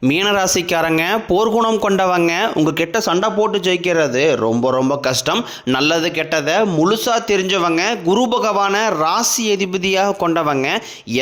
மீனராசிக்காரங்க போர்க்குணம் கொண்டவங்க உங்ககிட்ட சண்டை போட்டு ஜெயிக்கிறது ரொம்ப ரொம்ப கஷ்டம். நல்லது கெட்டதை முழுசாக தெரிஞ்சவங்க, குரு பகவான ராசி அதிபதியாக கொண்டவங்க,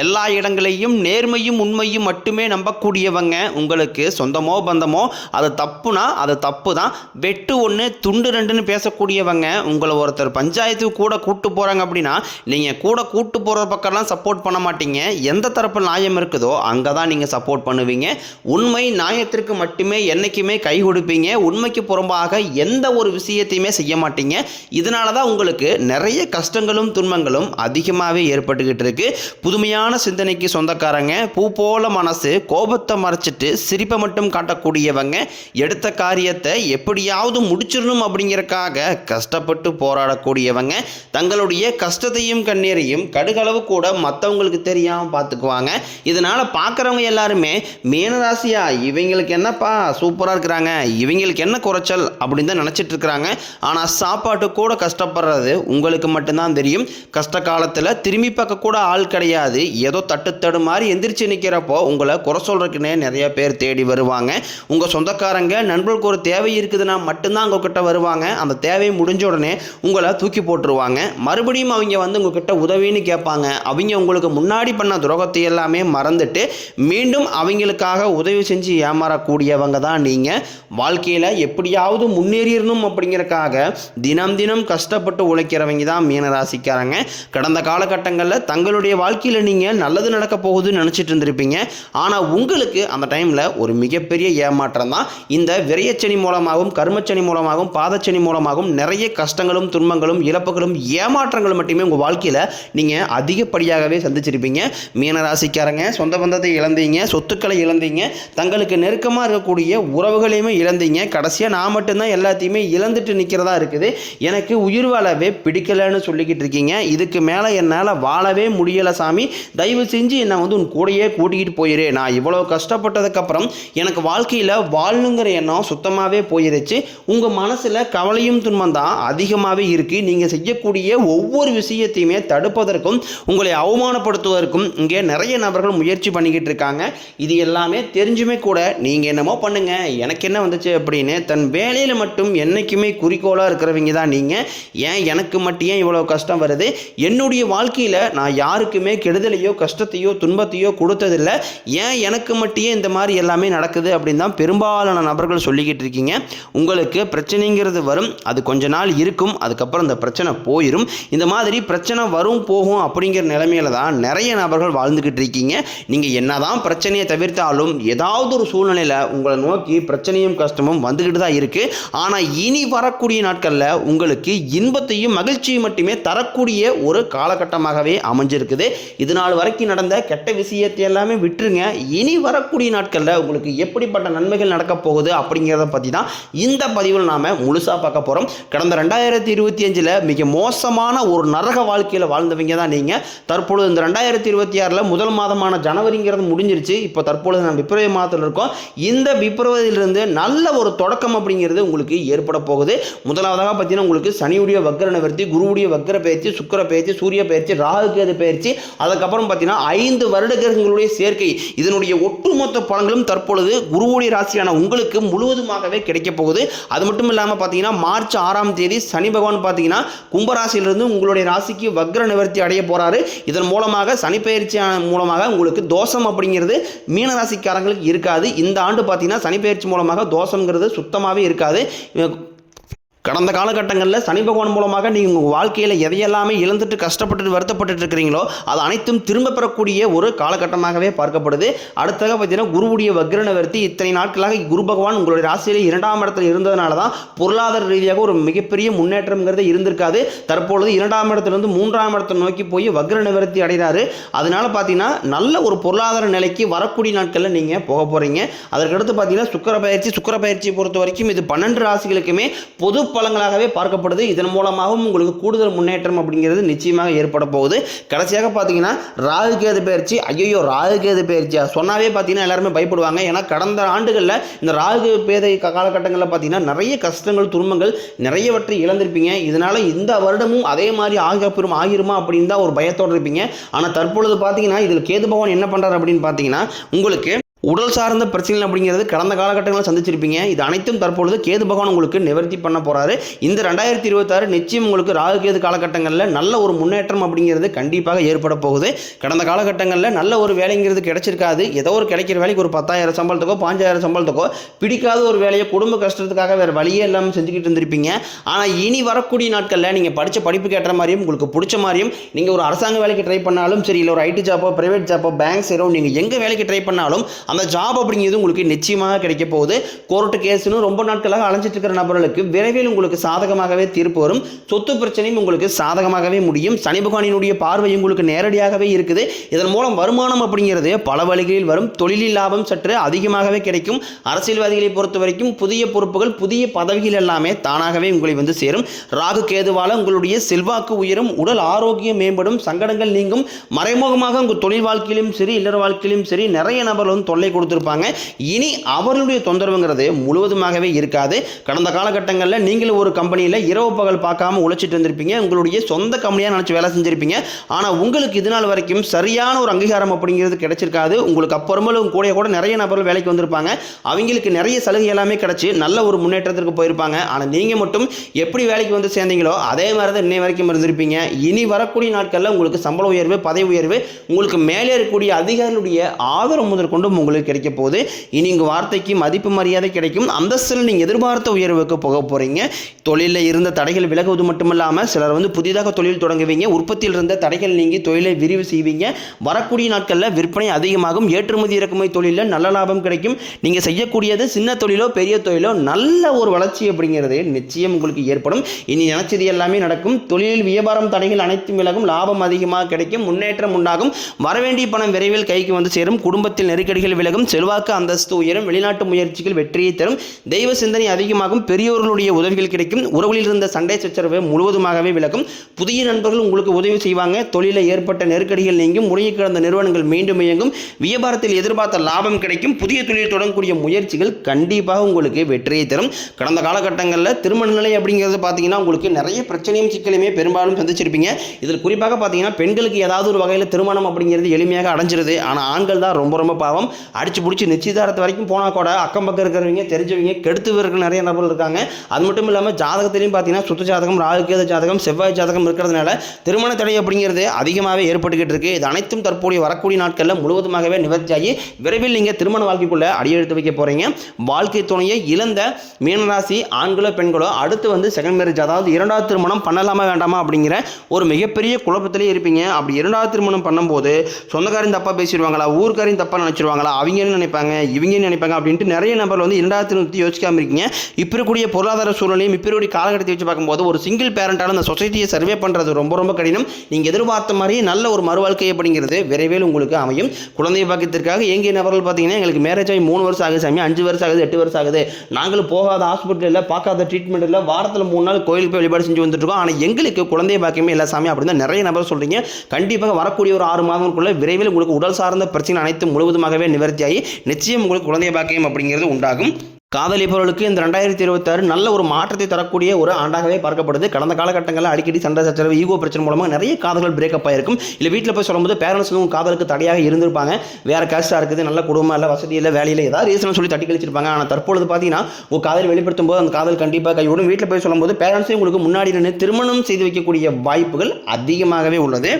எல்லா இடங்களையும் நேர்மையும் உண்மையும் மட்டுமே நம்பக்கூடியவங்க. உங்களுக்கு சொந்தமோ பந்தமோ அது தப்புனா அது தப்பு தான், வெட்டு ஒன்று துண்டு ரெண்டுன்னு பேசக்கூடியவங்க. உங்களை ஒருத்தர் பஞ்சாயத்துக்கு கூட கூட்டு போகிறாங்க அப்படின்னா நீங்கள் கூட கூட்டு போகிற பக்கம்லாம் சப்போர்ட் பண்ண மாட்டீங்க. எந்த தரப்பு நியாயம் இருக்குதோ அங்கே தான் நீங்கள் சப்போர்ட் பண்ணுவீங்க. உண்மை நியாயத்திற்கு மட்டுமே என்னைக்குமே கை கொடுப்பீங்க. உண்மைக்கு புறம்பாக எந்த ஒரு விஷயத்தையுமே செய்ய மாட்டீங்க. இதனால தான் உங்களுக்கு நிறைய கஷ்டங்களும் துன்பங்களும் அதிகமாகவே ஏற்பட்டுக்கிட்டு இருக்கு. புதுமையான சிந்தனைக்கு சொந்தக்காரங்க, பூ போல மனசு, கோபத்தை மறைச்சிட்டு சிரிப்பை மட்டும் காட்டக்கூடியவங்க, எடுத்த காரியத்தை எப்படியாவது முடிச்சிடணும் அப்படிங்கிறக்காக கஷ்டப்பட்டு போராடக்கூடியவங்க, தங்களுடைய கஷ்டத்தையும் கண்ணீரையும் கடுகளவு கூட மற்றவங்களுக்கு தெரியாமல் பார்த்துக்குவாங்க. இதனால பார்க்குறவங்க எல்லாருமே மீனராசியா இவங்களுக்கு என்னப்பா சூப்பராக இருக்கிறாங்க, இவங்களுக்கு என்ன குறைச்சல் அப்படின்னு தான் நினச்சிட்டு இருக்கிறாங்க. ஆனால் சாப்பாட்டு கூட கஷ்டப்படுறது உங்களுக்கு மட்டும்தான் தெரியும். கஷ்ட காலத்தில் திரும்பி பார்க்க கூட ஆள் கிடையாது. ஏதோ தட்டு மாதிரி எந்திரிச்சு நிற்கிறப்போ உங்களை குறை சொல்றதுக்குன்னே நிறைய பேர் தேடி வருவாங்க. உங்கள் சொந்தக்காரங்க நண்பர்களுக்கு ஒரு தேவை இருக்குதுன்னா மட்டும்தான் உங்ககிட்ட வருவாங்க. அந்த தேவை முடிஞ்ச உடனே உங்களை தூக்கி போட்டுருவாங்க. மறுபடியும் அவங்க வந்து உங்ககிட்ட உதவின்னு கேட்பாங்க. அவங்க உங்களுக்கு முன்னாடி பண்ண துரோகத்தை எல்லாமே மறந்துட்டு மீண்டும் அவங்களுக்காக உதவி செஞ்சு ஏமாறக்கூடியவங்க தான் நீங்கள். வாழ்க்கையில் எப்படியாவது முன்னேறிடணும் அப்படிங்கிறக்காக தினம் தினம் கஷ்டப்பட்டு உழைக்கிறவங்க தான் மீனராசிக்காரங்க. கடந்த காலகட்டங்களில் தங்களுடைய வாழ்க்கையில் நீங்கள் நல்லது நடக்க போகுதுன்னு நினச்சிட்டு இருந்திருப்பீங்க. ஆனால் உங்களுக்கு அந்த டைமில் ஒரு மிகப்பெரிய ஏமாற்றம் தான். இந்த விரயச்சனி மூலமாகவும் கர்மச்சனி மூலமாகவும் பாதச்சனி மூலமாகவும் நிறைய கஷ்டங்களும் துன்பங்களும் இழப்புகளும் ஏமாற்றங்களும் மட்டுமே உங்கள் வாழ்க்கையில் நீங்கள் அதிகப்படியாகவே சந்திச்சிருப்பீங்க. மீனராசிக்காரங்க சொந்த பந்தத்தை இழந்தீங்க, சொத்துக்களை இழந்தீங்க, தங்களுக்கு நெருக்கமாக இருக்கக்கூடிய உறவுகளையுமே இழந்தீங்க. கடைசியாக நான் மட்டும்தான் எல்லாத்தையுமே இழந்துட்டு நிற்கிறதா இருக்குது, எனக்கு உயிர் வாழவே பிடிக்கலைன்னு சொல்லிக்கிட்டு இருக்கீங்க. இதுக்கு மேலே என்னால் வாழவே முடியலை சாமி, தயவு செஞ்சு என்னை வந்து உன் கூடையே கூட்டிக்கிட்டு போயிரு. நான் இவ்வளோ கஷ்டப்பட்டதுக்கப்புறம் எனக்கு வாழ்க்கையில் வாழணுங்கிற எண்ணம் சுத்தமாகவே போயிருச்சு. உங்கள் மனசில் கவலையும் துன்பம் தான் அதிகமாகவே இருக்குது. நீங்கள் செய்யக்கூடிய ஒவ்வொரு விஷயத்தையுமே தடுப்பதற்கும் உங்களை அவமானப்படுத்துவதற்கும் இங்கே நிறைய நபர்கள் முயற்சி பண்ணிக்கிட்டு இருக்காங்க. இது எல்லாமே தெரிஞ்சுமே கூட நீங்கள் என்னமோ பண்ணுங்க, எனக்கு என்ன வந்துச்சு அப்படின்னு தன் வேலையில் மட்டும் என்றைக்குமே குறிக்கோளாக இருக்கிறவங்க தான் நீங்கள். ஏன் எனக்கு மட்டும் ஏன் இவ்வளோ கஷ்டம் வருது, என்னுடைய வாழ்க்கையில் நான் யாருக்குமே கெடுதலையோ கஷ்டத்தையோ துன்பத்தையோ கொடுத்ததில்லை, ஏன் எனக்கு மட்டும் இந்த மாதிரி எல்லாமே நடக்குது அப்படின்னு தான் பெரும்பாலான நபர்கள் சொல்லிக்கிட்டு இருக்கீங்க. உங்களுக்கு பிரச்சனைங்கிறது வரும், அது கொஞ்ச நாள் இருக்கும், அதுக்கப்புறம் இந்த பிரச்சனை போயிடும். இந்த மாதிரி பிரச்சனை வரும் போகும் அப்படிங்கிற நிலைமையில தான் நிறைய நபர்கள் வாழ்ந்துக்கிட்டு இருக்கீங்க. நீங்கள் என்னதான் பிரச்சனையை தவிர்த்தாலும் ஏதாவது ஒரு சூழ்நிலையில் உங்களை நோக்கி பிரச்சனையும் கஷ்டமும் வந்துக்கிட்டு தான் இருக்குது. ஆனால் இனி வரக்கூடிய நாட்களில் உங்களுக்கு இன்பத்தையும் மகிழ்ச்சியும் மட்டுமே தரக்கூடிய ஒரு காலகட்டமாகவே அமைஞ்சிருக்குது. இது நாள் வரைக்கும் நடந்த கெட்ட விஷயத்தை எல்லாமே விட்டுருங்க. இனி வரக்கூடிய நாட்களில் உங்களுக்கு எப்படிப்பட்ட நன்மைகள் நடக்க போகுது அப்படிங்கிறத பற்றி தான் இந்த பதிவில் நாம் முழுசாக பார்க்க போகிறோம். கடந்த 2025 மிக மோசமான ஒரு நரக வாழ்க்கையில் வாழ்ந்தவங்க தான் நீங்கள். தற்பொழுது இந்த 2026 முதல் மாதமான ஜனவரிங்கிறது முடிஞ்சிருச்சு. இப்போ தற்பொழுது நம்ம பிப்ரவரி மாதத்தில் இருக்கோம். இந்த பிப்ரவரியிலிருந்து நல்ல ஒரு தொடக்கம் அப்படிங்கிறது உங்களுக்கு ஏற்பட போகுது. முதலாவதாக பார்த்தீங்கன்னா உங்களுக்கு சனியுடைய வக்ர நிவர்த்தி, குருவுடைய வக்ர பயிற்சி, சுக்கிர பயிற்சி, சூரிய பயிற்சி, ராகு கேது பயிற்சி, அதுக்கப்புறம் பார்த்தீங்கன்னா 5 வருட கிரகங்களுடைய சேர்க்கை. இதனுடைய ஒட்டுமொத்த பலன்களும் தற்பொழுது குருவுடைய ராசியான உங்களுக்கு முழுவதுமாகவே கிடைக்க போகுது. அது மட்டும் இல்லாமல் பார்த்தீங்கன்னா மார்ச் 6ஆம் தேதி சனி பகவான் பார்த்தீங்கன்னா கும்பராசியிலிருந்து உங்களுடைய ராசிக்கு வக்ர நிவர்த்தி அடைய போறாரு. இதன் மூலமாக சனி பயிற்சி மூலமாக உங்களுக்கு தோஷம் அப்படிங்கிறது மீனராசிக்காரங்களுக்கு இருக்காது. இந்த ஆண்டு பார்த்தீங்கன்னா சனி பயிற்சி மூலமாக தோஷங்கிறது சுத்தமாகவே இருக்காது. கடந்த காலகட்டங்களில் சனி பகவான் மூலமாக நீங்கள் உங்கள் வாழ்க்கையில் எதையெல்லாமே இழந்துட்டு கஷ்டப்பட்டு வருத்தப்பட்டு இருக்கிறீங்களோ அது அனைத்தும் திரும்ப பெறக்கூடிய ஒரு காலகட்டமாகவே பார்க்கப்படுது. அடுத்ததாக பார்த்தீங்கன்னா குருவுடைய வக்ர நிவர்த்தி. இத்தனை நாட்களாக குரு பகவான் உங்களுடைய ராசியில் 2ஆம் இடத்துல இருந்ததுனால தான் பொருளாதார ரீதியாக ஒரு மிகப்பெரிய முன்னேற்றம்ங்கிறது இருந்திருக்காது. தற்பொழுது 2ஆம் இடத்துலேருந்து 3ஆம் இடத்தை நோக்கி போய் வக்ர நிவர்த்தி அடைகிறாரு. அதனால பார்த்தீங்கன்னா நல்ல ஒரு பொருளாதார நிலைக்கு வரக்கூடிய நாட்களில் நீங்கள் போக போகிறீங்க. அதற்கடுத்து பார்த்தீங்கன்னா சுக்கிர பயிற்சியை பொறுத்த வரைக்கும் இது 12 ராசிகளுக்குமே பொது பலங்களாகவே பார்க்கப்படுது. இதன் மூலமாகவும் உங்களுக்கு கூடுதல் முன்னேற்றம் அப்படிங்கிறது நிச்சயமாக ஏற்பட போகுது. கடைசியாக பார்த்தீங்கன்னா ராகு கேது பயிற்சி. ஐயோ ராகு கேது பயிற்சியா சொன்னாவே பார்த்தீங்கன்னா எல்லாருமே பயப்படுவாங்க. ஏன்னா கடந்த ஆண்டுகளில் இந்த ராகு பேதை காலகட்டங்களில் பார்த்தீங்கன்னா நிறைய கஷ்டங்கள் துன்பங்கள் நிறையவற்றை இழந்திருப்பீங்க. இதனால இந்த வருடமும் அதே மாதிரி ஆகிருமா அப்படின்னு தான் ஒரு பயத்தோடு இருப்பீங்க. ஆனால் தற்பொழுது பார்த்தீங்கன்னா இதில் கேது பகவான் என்ன பண்ணுறாரு அப்படின்னு பார்த்தீங்கன்னா உங்களுக்கு உடல் சார்ந்த பிரச்சனைகள் அப்படிங்கிறது கடந்த காலகட்டங்களில் சந்திச்சிருப்பீங்க. இது அனைத்தும் தற்பொழுது கேது பகவான் உங்களுக்கு நிவர்த்தி பண்ண போறாரு. இந்த 2026 நிச்சயம் உங்களுக்கு ராகு கேது காலகட்டங்களில் நல்ல ஒரு முன்னேற்றம் அப்படிங்கிறது கண்டிப்பாக ஏற்பட போகுது. கடந்த காலகட்டங்களில் நல்ல ஒரு வேலைங்கிறது கிடைச்சிருக்காது. ஏதோ ஒரு கிடைக்கிற வேலைக்கு ஒரு 10,000 சம்பளத்துக்கோ 5,000 சம்பளத்துக்கோ பிடிக்காத ஒரு வேலையை குடும்ப கஷ்டத்துக்காக வேறு வழியே இல்லாமல் செஞ்சுக்கிட்டு இருந்திருப்பீங்க. ஆனால் இனி வரக்கூடிய நாட்களில் நீங்கள் படித்த படிப்புக்கு ஏற்ற மாதிரியும் உங்களுக்கு பிடிச்ச மாதிரியும் நீங்கள் ஒரு அரசாங்க வேலைக்கு ட்ரை பண்ணாலும் சரி, இல்லை ஒரு ஐடி ஜாப்போ பிரைவேட் ஜாப்போ பேங்க் சேரோ நீங்கள் எங்கே வேலைக்கு ட்ரை பண்ணாலும் அந்த ஜாப் அப்படிங்கிறது உங்களுக்கு நிச்சயமாக கிடைக்க போகுது. கோர்ட்டு கேஸ்னு ரொம்ப நாட்களாக அலைஞ்சிட்டு இருக்கிற நபர்களுக்கு விரைவில் உங்களுக்கு சாதகமாகவே தீர்ப்பு வரும். சொத்து பிரச்சனையும் உங்களுக்கு சாதகமாகவே முடியும். சனி பகவானினுடைய பார்வை உங்களுக்கு நேரடியாகவே இருக்குது. இதன் மூலம் வருமானம் அப்படிங்கிறது பல வழிகளில் வரும். தொழிலில் லாபம் சற்று அதிகமாகவே கிடைக்கும். அரசியல்வாதிகளை பொறுத்த வரைக்கும் புதிய பொறுப்புகள் புதிய பதவிகள் எல்லாமே தானாகவே உங்களை வந்து சேரும். ராகு கேதுவால உங்களுடைய செல்வாக்கு உயரும், உடல் ஆரோக்கியம் மேம்படும், சங்கடங்கள் நீங்கும். மறைமுகமாக உங்கள் தொழில் வாழ்க்கையிலும் சரி இல்லற வாழ்க்கையிலும் சரி நிறைய நபர்கள் வந்து தொல்லை கொடுத்திருப்பாங்க. இனி அவர்களுடைய தொந்தரவுங்கிறது முழுவதுமாகவே இருக்காது. கடந்த காலகட்டங்களில் நீங்களும் ஒரு கம்பெனியில் இரவு பகல் பார்க்காம உழைச்சிட்டு இருந்திருப்பீங்க. உங்களுடைய சொந்த கம்பெனியாக நினச்சி வேலை செஞ்சிருப்பீங்க. ஆனால் உங்களுக்கு இது நாள் வரைக்கும் சரியான ஒரு அங்கீகாரம் அப்படிங்கிறது கிடைச்சிருக்காது. உங்களுக்கு அப்புறமேலும் கூட நிறைய நபர்கள் வேலைக்கு வந்திருப்பாங்க. அவங்களுக்கு நிறைய சலுகை எல்லாமே கிடைச்சி நல்ல ஒரு முன்னேற்றத்திற்கு போயிருப்பாங்க. ஆனால் நீங்கள் மட்டும் எப்படி வேலைக்கு வந்து சேர்ந்தீங்களோ அதே மாதிரி தான் இன்னை வரைக்கும் இருந்திருப்பீங்க. இனி வரக்கூடிய நாட்களில் உங்களுக்கு சம்பள உயர்வு, பதவி உயர்வு, உங்களுக்கு மேலே இருக்கக்கூடிய அதிகாரிகளுடைய ஆதரவு முதற்கொண்டும் உங்களுக்கு கிடைக்க போகுது. இனி உங்கள் வார்த்தைக்கு மதிப்பு மரியாதை கிடைக்கும். அந்தஸ்தில் நீங்கள் எதிர்பார்த்த உயர்வுக்கு போக போகிறீங்க. தொழிலில் இருந்த தடைகள் விலகுவது மட்டுமில்லாமல் சிலர் வந்து புதிதாக தொழில் தொடங்குவீங்க. உற்பத்தியில் இருந்த தடைகள் நீங்கி தொழிலை விரிவு செய்வீங்க. வரக்கூடிய நாட்களில் விற்பனை அதிகமாகும். ஏற்றுமதி இறக்குமதி தொழிலில் நல்ல லாபம் கிடைக்கும். நீங்கள் செய்யக்கூடியது சின்ன தொழிலோ பெரிய தொழிலோ நல்ல ஒரு வளர்ச்சி அப்படிங்கிறது நிச்சயம் உங்களுக்கு ஏற்படும். இனி நினைச்சது எல்லாமே நடக்கும். தொழிலில் வியாபாரம் தடைகள் அனைத்தும் விலகும். லாபம் அதிகமாக கிடைக்கும். முன்னேற்றம் உண்டாகும். வரவேண்டிய பணம் விரைவில் கைக்கு வந்து சேரும். குடும்பத்தில் நெருக்கடிகள் விலகும். செல்வாக்கு அந்தஸ்து உயரும். வெளிநாட்டு முயற்சிகள் வெற்றியை தரும். தெய்வ சிந்தனை அதிகமாகும். பெரியோர்களுடைய உதவிகள் கிடைக்கும். உறவுகளில் இருந்த சண்டை சச்சரவு முழுவதுமாகவே விலகும். புதிய நண்பர்கள் உங்களுக்கு உதவி செய்வாங்க. தொழிலில் ஏற்பட்ட நெருக்கடிகள் நீங்கும். முறையை கிடந்த நிறுவனங்கள் மீண்டும் இயங்கும். வியாபாரத்தில் எதிர்பார்த்த லாபம் கிடைக்கும். புதிய தொழில் தொடங்கக்கூடிய முயற்சிகள் கண்டிப்பாக உங்களுக்கு வெற்றியை தரும். கடந்த காலகட்டங்களில் திருமண நிலை அப்படிங்கிறது பார்த்தீங்கன்னா உங்களுக்கு நிறைய பிரச்சனையும் சிக்கலுமே பெரும்பாலும் சந்திச்சிருப்பீங்க. இதில் குறிப்பாக பார்த்தீங்கன்னா பெண்களுக்கு ஏதாவது ஒரு வகையில் திருமணம் அப்படிங்கிறது எளிமையாக அடைஞ்சிருது. ஆனால் ஆண்கள் தான் ரொம்ப ரொம்ப பாவம். அடிச்சு பிடிச்சி நிச்சயதாரத்து வரைக்கும் போனால் கூட அக்கம் பக்கம் இருக்கிறவங்க தெரிஞ்சவங்க கெடுத்து இருக்கிற நிறைய நபர்கள் இருக்காங்க. அது மட்டும் இல்லாமல் ஜாதகத்திலையும் பார்த்தீங்கன்னா சுத்த ஜாதகம், ராகுகேது ஜாதகம், செவ்வாய் ஜாதகம் இருக்கிறதுனால திருமண தடை அப்படிங்கிறது அதிகமாகவே ஏற்பட்டுக்கிட்டு இருக்கு. இது அனைத்தும் தற்போதைய வரக்கூடிய நாட்களில் முழுவதுமாகவே நிவர்த்தியாகி விரைவில் நீங்கள் திருமண வாழ்க்கைக்குள்ள அடியெடுத்து வைக்க போறீங்க. வாழ்க்கை துணையை இழந்த மீனராசி ஆண்களோ பெண்களோ அடுத்து வந்து செகண்ட் மேரேஜ், அதாவது இரண்டாவது திருமணம் பண்ணலாமா வேண்டாமா அப்படிங்கிற ஒரு மிகப்பெரிய குழப்பத்திலே இருப்பீங்க. அப்படி இரண்டாவது திருமணம் பண்ணும்போது சொந்தக்காரையும் தப்பாக பேசிடுவாங்களா, ஊருக்காரையும் தப்பாக நினைச்சிருவாங்களா, அவங்க என்ன நினைப்பாங்க இவங்க நினைப்பாங்க அப்படின்ட்டு நிறைய நபர் வந்து இரண்டாவது திருமணத்தை யோசிக்காமல் இருக்கீங்க. இப்போ இருக்கக்கூடிய பொருளாதார சூழ்நிலையும் இப்போ இருக்கக்கூடிய காலகட்டத்தை வச்சு பார்க்கும்போது ஒரு சிங்கிள் பேரண்டால அந்த சொசைட்டியை சர்வே பண்ணுறது ரொம்ப ரொம்ப கடினம். நீங்கள் எதிர்பார்த்த மாதிரி நல்ல ஒரு மறுவாழ்க்கை அப்படிங்கிறது விரைவில் உங்களுக்கு அமையும். குழந்தை பாக்கியத்திற்காக எங்கிய நபர்கள் பார்த்தீங்கன்னா எங்களுக்கு மேரேஜ் ஆகி 3 வருஷம் ஆகுது சாமி, 5 வருஷம் ஆகுது, 8 வருஷம் ஆகுது, நாங்களும் போகாத ஹாஸ்பிட்டல் இல்லை, பார்க்காத ட்ரீட்மெண்ட் இல்லை, வாரத்தில் 3 நாள் கோயிலுக்கு போய் வழிபாடு செஞ்சு வந்துட்டு இருக்கோம், ஆனால் எங்களுக்கு குழந்தை பாக்கியமே இல்லை சாமி அப்படின்னு நிறைய நபர் சொல்கிறீங்க. கண்டிப்பாக வரக்கூடிய ஒரு 6 மாதங்களுக்குள்ள விரைவில் உங்களுக்கு உடல் சார்ந்த பிரச்சனை அனைத்தும் முழுவதுமாகவே நிவர்த்தியாகி நிச்சயம் உங்களுக்கு குழந்தை பாக்கியம் அப்படிங்கிறது உண்டாகும். காதலிப்பவர்களுக்கு இந்த 2026 நல்ல ஒரு மாற்றத்தை தரக்கூடிய ஒரு ஆண்டாகவே பார்க்கப்படுது. கடந்த காலகட்டங்களில் அடிக்கடி சண்டை சச்சரவு, ஈகோ பிரச்சனை மூலமாக நிறைய காதல்கள் பிரேக்கப் ஆயிருக்கும். இல்லை வீட்டில் போய் சொல்லும்போது பேரண்ட்ஸ் காதலுக்கு தடையாக இருந்திருப்பாங்க. வேறு காஸ்ட்டாக இருக்குது, நல்ல குடும்பம் இல்லை, வசதி இல்லை, வேலையில் ஏதாவது ரீசன் சொல்லி தட்டி கழிச்சிருப்பாங்க. ஆனால் தற்பொழுது பார்த்தீங்கன்னா உங்கள் காதல் வெளிப்படுத்தும் போது அந்த காதல் கண்டிப்பாக கைவிடும். வீட்டில் போய் சொல்லும்போது பேரண்ட்ஸையும் உங்களுக்கு முன்னாடி நின்று திருமணம் செய்து வைக்கக்கூடிய வாய்ப்புகள் அதிகமாகவே உள்ளது.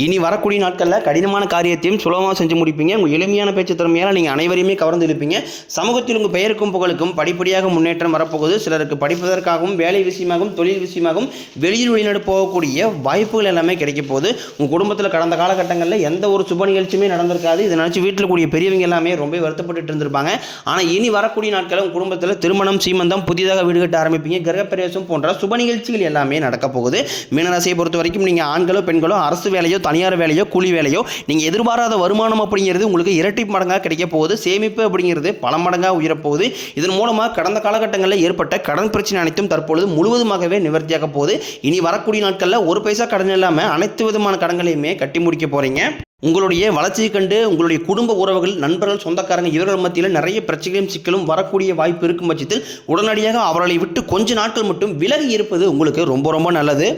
இனி வரக்கூடிய நாட்களில் கடினமான காரியத்தையும் சுலபமாக செஞ்சு முடிப்பீங்க. உங்கள் எளிமையான பேச்சு திறமையால் நீங்கள் அனைவரையுமே கவர்ந்து இழுப்பீங்க. சமூகத்தில் உங்கள் பெயருக்கும் புகழுக்கும் படிப்படியாக முன்னேற்றம் வரப்போகுது. சிலருக்கு படிப்பதற்காகவும் வேலை விஷயமாகவும் தொழில் விஷயமாகவும் வெளியில் வெளிநாடு போகக்கூடிய வாய்ப்புகள் எல்லாமே கிடைக்க போகுது. உங்கள் குடும்பத்தில் கடந்த காலகட்டங்களில் எந்த ஒரு சுப நிகழ்ச்சியுமே நடந்திருக்காது. இதை நினச்சி வீட்டில் கூடிய பெரியவங்க எல்லாமே ரொம்ப வருத்தப்பட்டு இருந்திருப்பாங்க. ஆனால் இனி வரக்கூடிய நாட்களில் உங்கள் குடும்பத்தில் திருமணம், சீமந்தம், புதிதாக வீடு கட்ட ஆரம்பிப்பீங்க. கிரகப்பிரவேசம் போன்ற சுப நிகழ்ச்சிகள் எல்லாமே நடக்க போகுது. மீனராசியை பொறுத்த வரைக்கும் நீங்கள் ஆண்களோ பெண்களோ அரசு வேலையோ தனியார் வேலையோ கூலி வேலையோ நீங்கள் எதிர்பாராத வருமானம் அப்படிங்கிறது உங்களுக்கு இரட்டி மடங்காக கிடைக்க போகுது. சேமிப்பு அப்படிங்கிறது பல மடங்காக உயரப்போகுது. இதன் மூலமாக கடந்த காலகட்டங்களில் ஏற்பட்ட கடன் பிரச்சனை அனைத்தும் தற்பொழுது முழுவதுமாகவே நிவர்த்தியாக போகுது. இனி வரக்கூடிய நாட்களில் ஒரு பைசா கடன் இல்லாமல் அனைத்து விதமான கடன்களையுமே கட்டி முடிக்க போறீங்க. உங்களுடைய வளர்ச்சியை கண்டு உங்களுடைய குடும்ப உறவுகள், நண்பர்கள், சொந்தக்காரங்க இவர்கள் மத்தியில் நிறைய பிரச்சனைகளும் சிக்கலும் வரக்கூடிய வாய்ப்பு இருக்கும் பட்சத்தில் உடனடியாக அவர்களை விட்டு கொஞ்ச நாட்கள் மட்டும் விலகி இருப்பது உங்களுக்கு ரொம்ப ரொம்ப நல்லது.